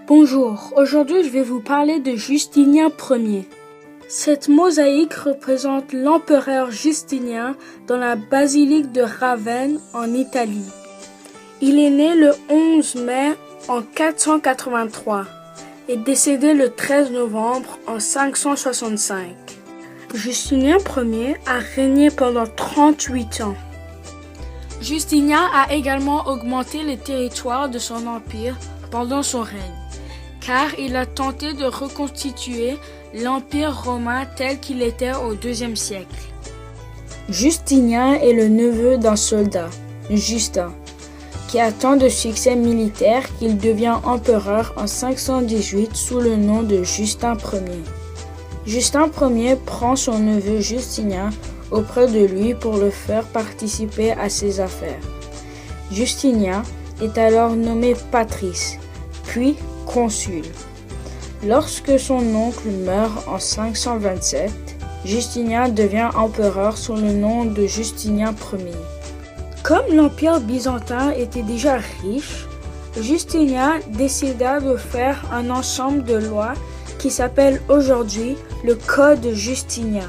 Bonjour, aujourd'hui je vais vous parler de Justinien Ier. Cette mosaïque représente l'empereur Justinien dans la basilique de Ravenne en Italie. Il est né le 11 mai en 483 et décédé le 13 novembre en 565. Justinien Ier a régné pendant 38 ans. Justinien a également augmenté les territoires de son empire pendant son règne, car il a tenté de reconstituer l'Empire romain tel qu'il était au IIe siècle. Justinien est le neveu d'un soldat, Justin, qui a tant de succès militaire qu'il devient empereur en 518 sous le nom de Justin Ier. Justin Ier prend son neveu Justinien auprès de lui pour le faire participer à ses affaires. Justinien est alors nommé patrice, puis consul. Lorsque son oncle meurt en 527, Justinien devient empereur sous le nom de Justinien Ier. Comme l'Empire byzantin était déjà riche, Justinien décida de faire un ensemble de lois qui s'appelle aujourd'hui le Code Justinien.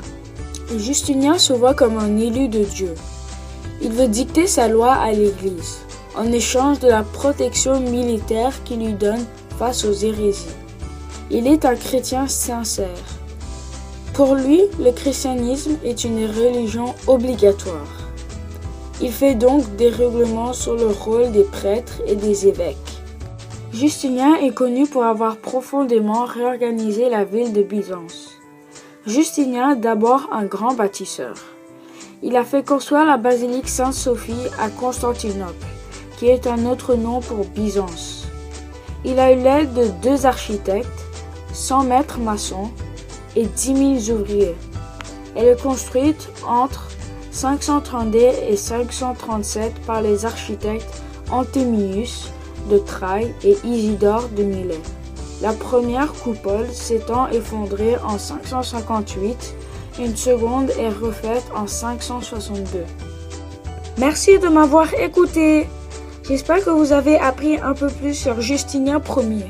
Justinien se voit comme un élu de Dieu. Il veut dicter sa loi à l'Église, en échange de la protection militaire qu'il lui donne face aux hérésies. Il est un chrétien sincère. Pour lui, le christianisme est une religion obligatoire. Il fait donc des règlements sur le rôle des prêtres et des évêques. Justinien est connu pour avoir profondément réorganisé la ville de Byzance. Justinien est d'abord un grand bâtisseur. Il a fait construire la basilique Sainte-Sophie à Constantinople, qui est un autre nom pour Byzance. Il a eu l'aide de 2 architectes, 100 maîtres maçons et 10 000 ouvriers. Elle est construite entre 532 et 537 par les architectes Anthemius de Trailles et Isidore de Milet. La première coupole s'étant effondrée en 558, une seconde est refaite en 562. Merci de m'avoir écouté. J'espère que vous avez appris un peu plus sur Justinien Ier.